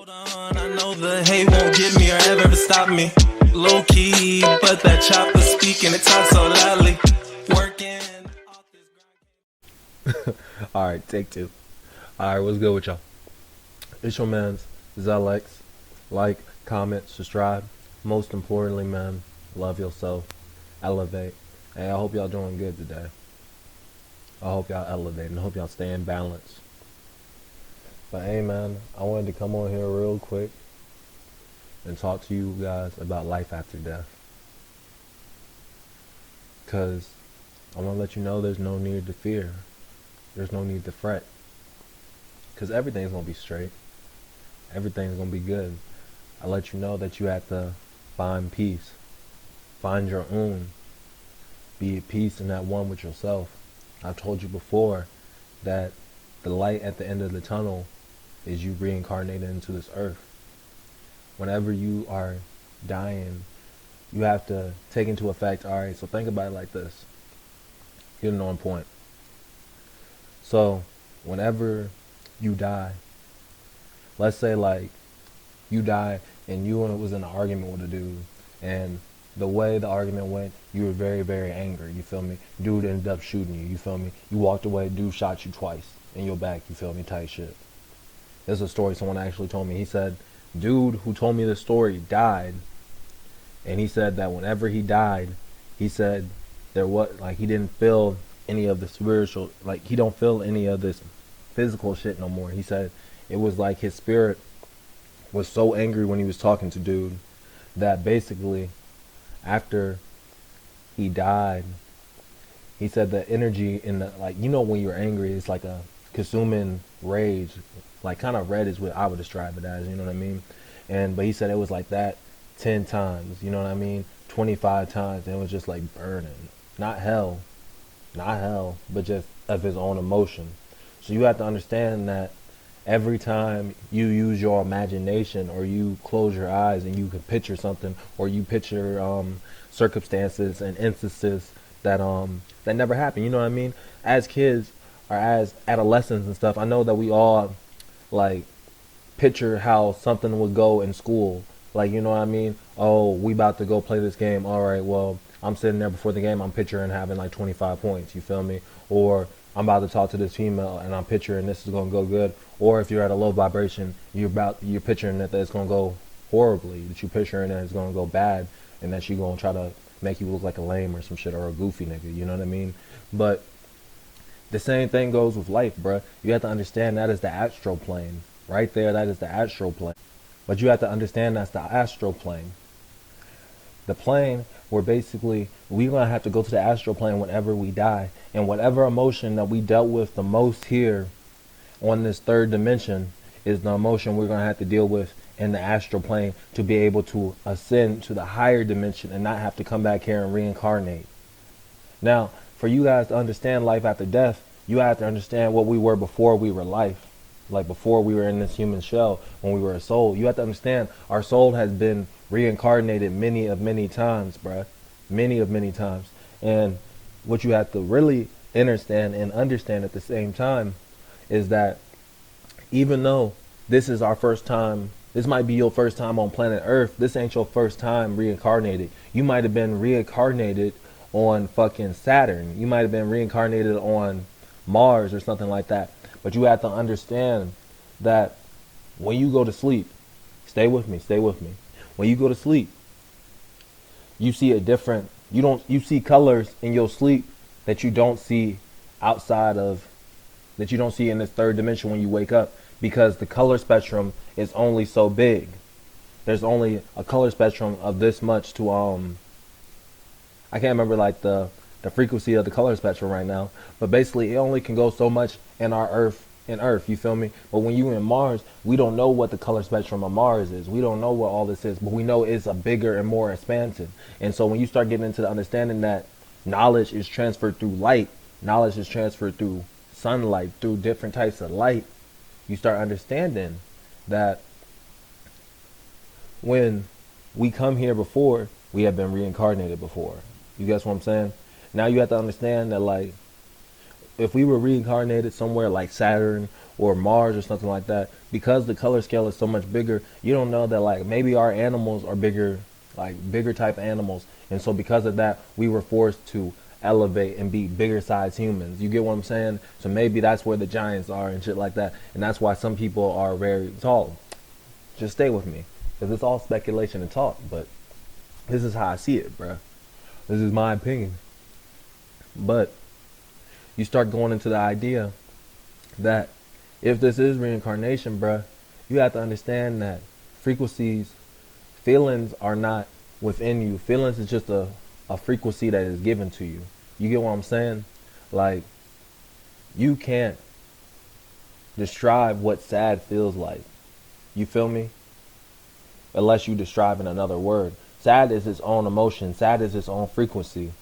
Hold on, I know the hate won't get me or ever stop me. Low key, but that chopper speaking, it talks so loudly. Working. Alright, take two. Alright, what's good with y'all? It's your man's ZELX. Like, comment, subscribe. Most importantly, man, love yourself. Elevate. Hey, I hope y'all doing good today. I hope y'all elevating. I hope y'all stay in balance. But hey, man, I wanted to come on here real quick and talk to you guys about life after death. Because I want to let you know there's no need to fear. There's no need to fret. Because everything's going to be straight. Everything's going to be good. I let you know that you have to find peace. Find your own. Be at peace in that one with yourself. I've told you before that the light at the end of the tunnel is you reincarnated into this earth. Whenever you are dying, you have to take into effect, alright, so think about it like this. Getting on point. So, whenever you die, let's say like you die and you was in an argument with a dude, and the way the argument went, you were very, very angry, you feel me? Dude ended up shooting you, you feel me? You walked away, dude shot you twice in your back, you feel me? Tight shit. This is a story someone actually told me. He said, dude who told me this story died, and he said that whenever he died, he said there was, like, he didn't feel any of the spiritual, like, he don't feel any of this physical shit no more. He said it was like his spirit was so angry when he was talking to dude that basically after he died, he said the energy in the, like, you know when you're angry, it's like a consuming rage, like kind of red is what I would describe it as, you know what I mean? But he said it was like that 10 times, you know what I mean? 25 times, and it was just like burning. Not hell, but just of his own emotion. So you have to understand that every time you use your imagination or you close your eyes and you can picture something, or you picture circumstances and instances that that never happened, you know what I mean? As kids or as adolescents and stuff, I know that we all like picture how something would go in school. Like, you know what I mean? Oh, we about to go play this game. All right, well, I'm sitting there before the game. I'm picturing having like 25 points. You feel me? Or I'm about to talk to this female and I'm picturing this is going to go good. Or if you're at a low vibration, you're picturing that it's going to go horribly. That you're picturing that it's going to go bad and that she's going to try to make you look like a lame or some shit, or a goofy nigga. You know what I mean? But the same thing goes with life, bruh. You have to understand that is the astral plane. Right there, that is the astral plane. But you have to understand that's the astral plane. The plane where basically we're going to have to go to the astral plane whenever we die. And whatever emotion that we dealt with the most here on this third dimension is the emotion we're going to have to deal with in the astral plane to be able to ascend to the higher dimension and not have to come back here and reincarnate. Now, for you guys to understand life after death, you have to understand what we were before we were life. Like before we were in this human shell, when we were a soul. You have to understand our soul has been reincarnated many times, bruh. Many times. And what you have to really understand at the same time is that even though this is our first time, this might be your first time on planet Earth, this ain't your first time reincarnated. You might have been reincarnated on fucking Saturn. You might have been reincarnated on Mars or something like that. But you have to understand that when you go to sleep, stay with me. When you go to sleep, you see a different, you see colors in your sleep that you don't see outside of, that you don't see in this third dimension when you wake up, because the color spectrum is only so big. There's only a color spectrum of this much to, I can't remember like the frequency of the color spectrum right now, but basically it only can go so much in our Earth, you feel me? But when you in Mars, we don't know what the color spectrum of Mars is. We don't know what all this is, but we know it's a bigger and more expansive. And so when you start getting into the understanding that knowledge is transferred through light, knowledge is transferred through sunlight, through different types of light, you start understanding that when we come here before, we have been reincarnated before. You guess what I'm saying? Now you have to understand that, like, if we were reincarnated somewhere like Saturn or Mars or something like that, because the color scale is so much bigger, you don't know that like maybe our animals are bigger, like bigger type animals, and so because of that, we were forced to elevate and be bigger size humans. You get what I'm saying? So maybe that's where the giants are and shit like that, and that's why some people are very tall. Just stay with me, because it's all speculation and talk, but this is how I see it, bruh. This is my opinion. But you start going into the idea that if this is reincarnation, bruh, you have to understand that frequencies, feelings are not within you. Feelings is just a frequency that is given to you. You get what I'm saying? Like, you can't describe what sad feels like. You feel me? Unless you describe in another word. Sad is its own emotion. Sad is its own frequency.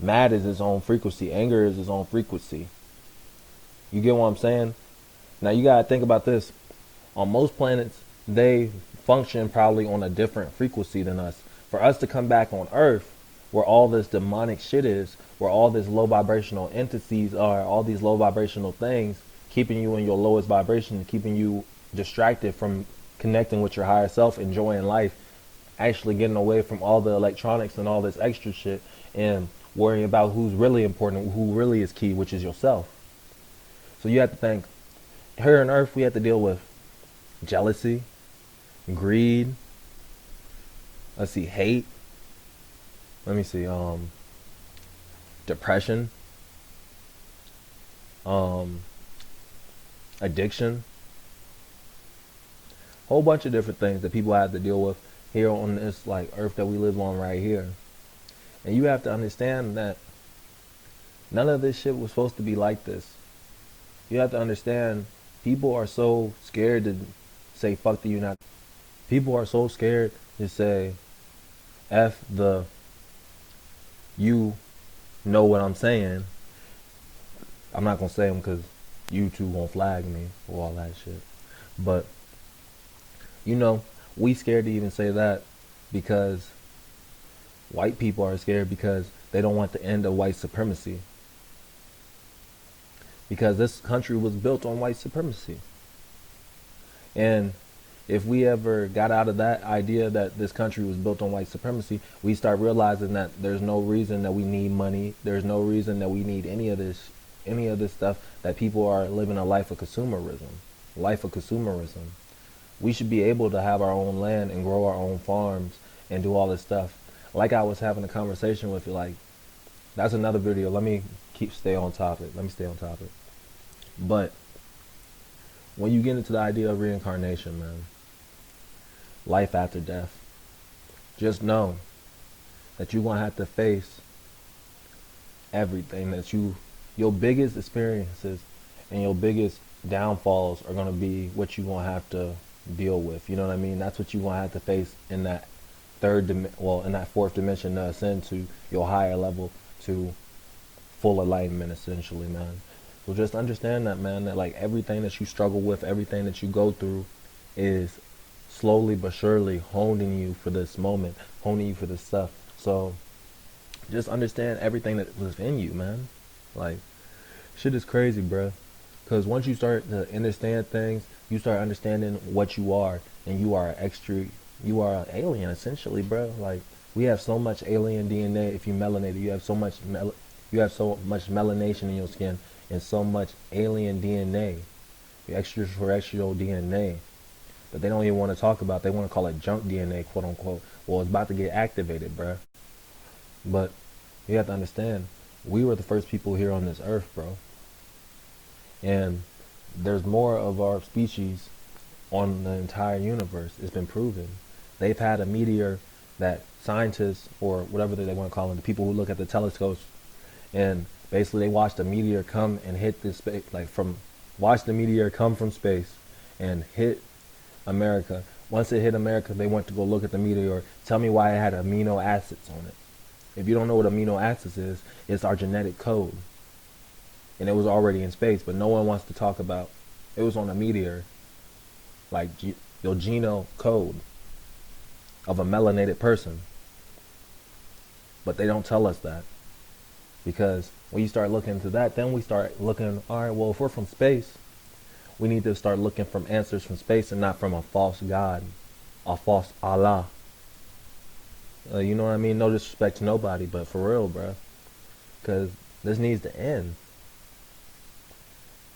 Mad is its own frequency. Anger is its own frequency. You get what I'm saying? Now you gotta think about this. On most planets, they function probably on a different frequency than us. For us to come back on Earth, where all this demonic shit is, where all this low vibrational entities are, all these low vibrational things, keeping you in your lowest vibration, keeping you distracted from connecting with your higher self, enjoying life, actually getting away from all the electronics and all this extra shit, and worrying about who's really important, who really is key, which is yourself. So you have to think, here on Earth, we have to deal with jealousy, greed, let's see, hate, let me see, depression, addiction, whole bunch of different things that people have to deal with here on this like Earth that we live on right here. And you have to understand that none of this shit was supposed to be like this. You have to understand, people are so scared to say fuck the United. People are so scared to say F the, you know what I'm saying. I'm not gonna say them because YouTube won't flag me for all that shit. But you know, we scared to even say that because white people are scared because they don't want the end of white supremacy. Because this country was built on white supremacy. And if we ever got out of that idea that this country was built on white supremacy, we start realizing that there's no reason that we need money. There's no reason that we need any of this stuff, that people are living a life of consumerism. We should be able to have our own land and grow our own farms and do all this stuff. Like I was having a conversation with you, like, that's another video. Let me stay on topic. But when you get into the idea of reincarnation, man, life after death, just know that you're going to have to face everything that your biggest experiences and your biggest downfalls are going to be what you're going to have to deal with. You know what I mean? That's what you're going to have to face in that in that fourth dimension to ascend to your higher level, to full enlightenment, essentially, man. So just understand that, man, that like everything that you struggle with, everything that you go through is slowly but surely honing you for this moment, honing you for this stuff. So just understand everything that was in you, man. Like, shit is crazy, bruh. Because once you start to understand things, you start understanding what you are, and you are an alien, essentially, bro. Like, we have so much alien DNA. If you melanated, you have so much melanation in your skin, and so much alien DNA, extraterrestrial DNA, that they don't even want to talk about. They want to call it junk DNA, quote unquote. Well, it's about to get activated, bro. But you have to understand, we were the first people here on this earth, bro. And there's more of our species on the entire universe. It's been proven. They've had a meteor that scientists, or whatever they want to call them, the people who look at the telescopes, and basically they watched a meteor come and hit this space, watch the meteor come from space and hit America. Once it hit America, they went to go look at the meteor. Tell me why it had amino acids on it. If you don't know what amino acids is, it's our genetic code. And it was already in space, but no one wants to talk about it was on a meteor, like your genome code of a melanated person. But they don't tell us that. Because when you start looking into that, then we start looking, all right, well, if we're from space, we need to start looking from answers from space and not from a false God, a false Allah. You know what I mean? No disrespect to nobody, but for real, bro. Because this needs to end.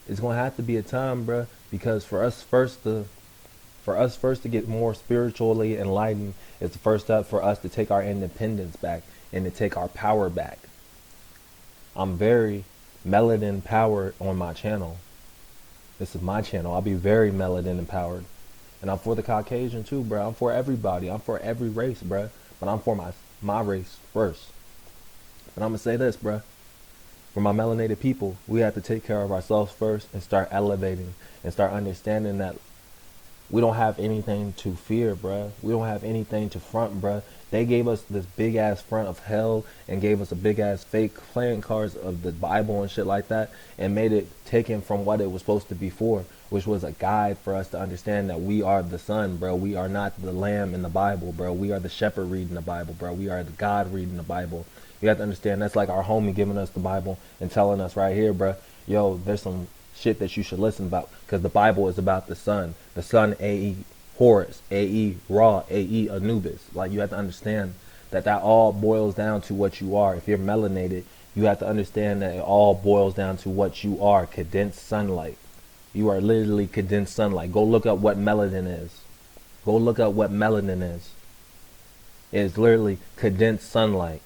It's going to have to be a time, bro, because for us first to get more spiritually enlightened, it's the first step for us to take our independence back and to take our power back. I'm very melanin powered on my channel. This is my channel. I'll be very melanin empowered. And I'm for the Caucasian too, bro. I'm for everybody. I'm for every race, bro. But I'm for my race first. And I'm going to say this, bro. For my melanated people, we have to take care of ourselves first and start elevating and start understanding that we don't have anything to fear, bruh. We don't have anything to front, bruh. They gave us this big ass front of hell and gave us a big ass fake playing cards of the Bible and shit like that and made it taken from what it was supposed to be for, which was a guide for us to understand that we are the son, bro. We are not the lamb in the Bible, bro. We are the shepherd reading the Bible, bro. We are the God reading the Bible. You have to understand that's like our homie giving us the Bible and telling us right here, bro, yo, there's some shit that you should listen about, because the Bible is about the sun, A.E. Horus, A.E. Ra, A.E. Anubis. Like, you have to understand that all boils down to what you are. If you're melanated, you have to understand that it all boils down to what you are, condensed sunlight. You are literally condensed sunlight. Go look up what melanin is. Go look up what melanin is. It is literally condensed sunlight.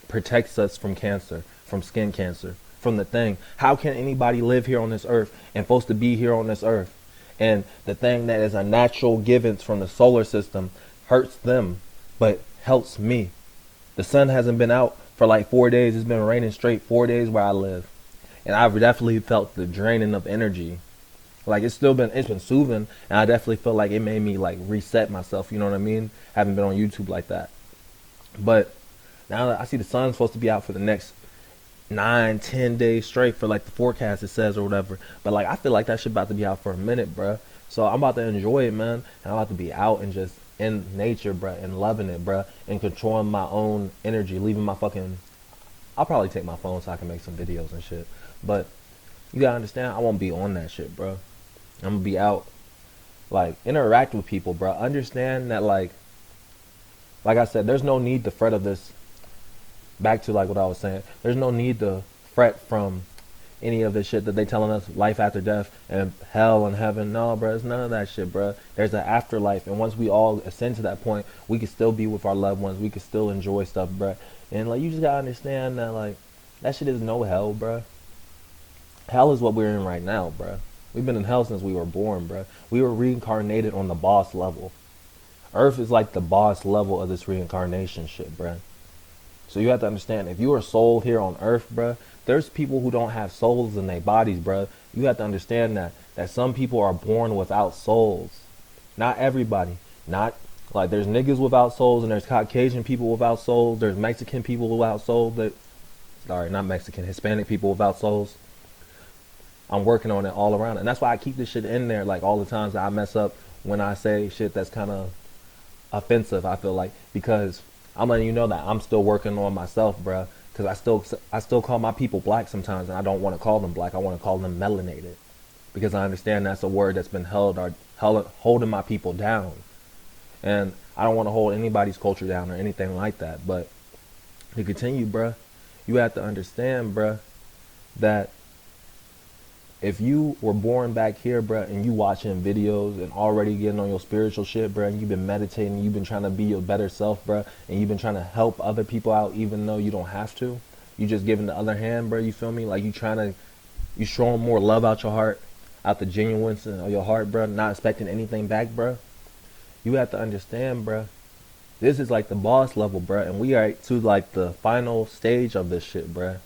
Protects us from cancer, from skin cancer, from the thing. How can anybody live here on this earth and supposed to be here on this earth, and the thing that is a natural given from the solar system hurts them but helps me? The sun hasn't been out for like 4 days. It's been raining straight 4 days where I live, and I've definitely felt the draining of energy. Like, it's been soothing, and I definitely feel like it made me like reset myself, you know what I mean? Haven't been on YouTube like that. But now that I see the sun's supposed to be out for the next 9-10 days straight for like the forecast it says or whatever, but like I feel like that shit about to be out for a minute, bruh. So I'm about to enjoy it, man, and I'm about to be out and just in nature, bruh, and loving it, bruh, and controlling my own energy, leaving my fucking, I'll probably take my phone so I can make some videos and shit, but you gotta understand, I won't be on that shit, bruh. I'm gonna be out, like, interact with people, bruh. Understand that, like I said, there's no need to fret of this. Back to like what I was saying, there's no need to fret from any of this shit that they telling us, life after death and hell and heaven. No, bro, it's none of that shit, bro. There's an afterlife, and once we all ascend to that point, we can still be with our loved ones. We can still enjoy stuff, bro. And like, you just gotta understand that, like, that shit is no hell, bro. Hell is what we're in right now, bro. We've been in hell since we were born, bro. We were reincarnated on the boss level. Earth is like the boss level of this reincarnation shit, bro. So you have to understand, if you are a soul here on earth, bruh, there's people who don't have souls in their bodies, bruh. You have to understand that some people are born without souls. Not everybody. Not like, there's niggas without souls, and there's Caucasian people without souls. There's Mexican people without souls. Sorry, not Mexican, Hispanic people without souls. I'm working on it all around, and that's why I keep this shit in there, like, all the times that I mess up when I say shit that's kind of offensive, I feel like, because I'm letting you know that I'm still working on myself, bruh. Because I still call my people black sometimes, and I don't want to call them black. I want to call them melanated, because I understand that's a word that's been holding my people down, and I don't want to hold anybody's culture down or anything like that. But to continue, bruh, you have to understand, bruh, that if you were born back here, bruh, and you watching videos and already getting on your spiritual shit, bruh, and you've been meditating, you've been trying to be your better self, bruh, and you've been trying to help other people out even though you don't have to, you just giving the other hand, bruh, you feel me? Like, you showing more love out your heart, out the genuineness of your heart, bruh, not expecting anything back, bruh. You have to understand, bruh, this is like the boss level, bruh, and we are to like the final stage of this shit, bruh.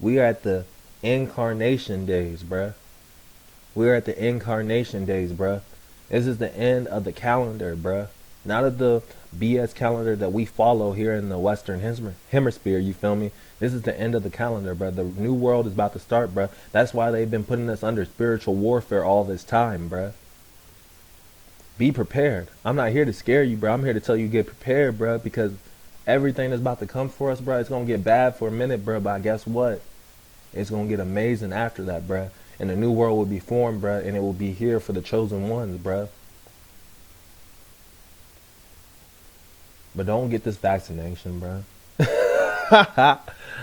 We are at the incarnation days, bruh. We're at the incarnation days, bruh. This is the end of the calendar, bruh. Not of the BS calendar that we follow here in the Western Hemisphere, you feel me? This is the end of the calendar, bruh. The new world is about to start, bruh. That's why they've been putting us under spiritual warfare all this time, bruh. Be prepared. I'm not here to scare you, bruh. I'm here to tell you get prepared, bruh, because Everything that's about to come for us, bruh, it's gonna get bad for a minute, bruh, but guess what? It's gonna get amazing after that, bruh. And the new world will be formed, bruh, and it will be here for the chosen ones, bruh. But don't get this vaccination, bruh.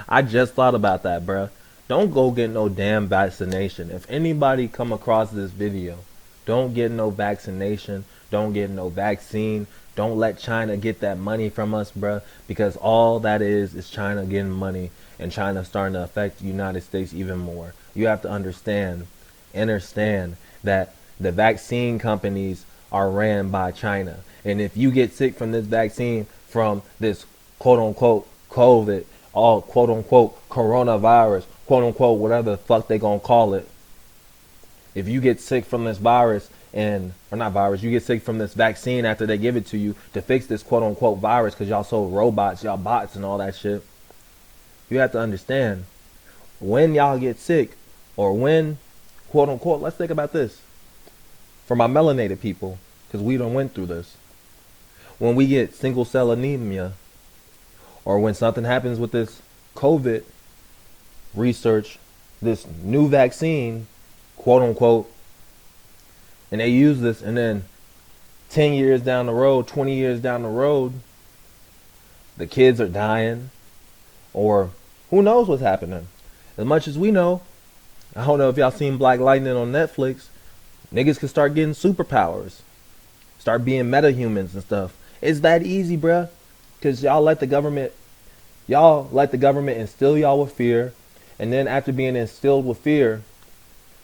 I just thought about that, bruh. Don't go get no damn vaccination. If anybody come across this video, don't get no vaccination. Don't get no vaccine. Don't let China get that money from us, bruh. Because all that is China getting money, and China starting to affect the United States even more. You have to understand that the vaccine companies are ran by China. And if you get sick from this vaccine, from this quote unquote COVID, all quote unquote coronavirus, quote unquote whatever the fuck they gonna call it, if you get sick from this virus, or not virus, you get sick from this vaccine after they give it to you to fix this quote unquote virus, because y'all so robots, y'all bots and all that shit, you have to understand, when y'all get sick, or when quote unquote, let's think about this for my melanated people, because we done went through this. When we get single cell anemia, or when something happens with this COVID research, this new vaccine, quote unquote, and they use this, and then 10 years down the road, 20 years down the road, the kids are dying, or who knows what's happening. As much as we know, I don't know if y'all seen Black Lightning on Netflix, niggas can start getting superpowers, start being metahumans and stuff. It's that easy, bruh. Because y'all let the government instill y'all with fear, and then after being instilled with fear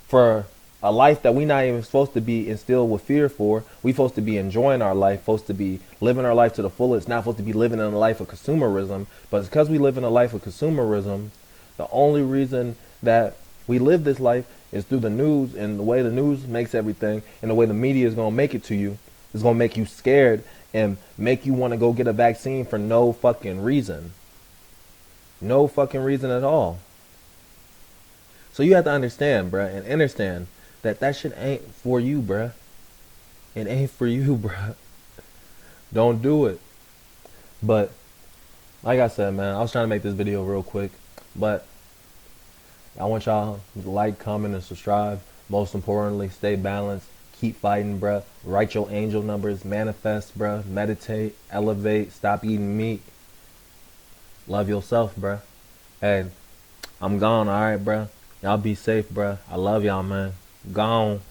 for a life that we not even supposed to be instilled with fear for, we supposed to be enjoying our life, supposed to be living our life to the fullest, not supposed to be living in a life of consumerism. But it's because we live in a life of consumerism, the only reason that we live this life is through the news, and the way the news makes everything, and the way the media is going to make it to you, is going to make you scared and make you want to go get a vaccine for no fucking reason. No fucking reason at all. So you have to understand, bruh, and understand that shit ain't for you, bruh. It ain't for you, bruh. Don't do it. But like I said, man, I was trying to make this video real quick, but I want y'all to like, comment, and subscribe. Most importantly, stay balanced. Keep fighting, bruh. Write your angel numbers. Manifest, bruh. Meditate. Elevate. Stop eating meat. Love yourself, bruh. Hey, I'm gone, alright, bruh. Y'all be safe, bruh. I love y'all, man. Gone.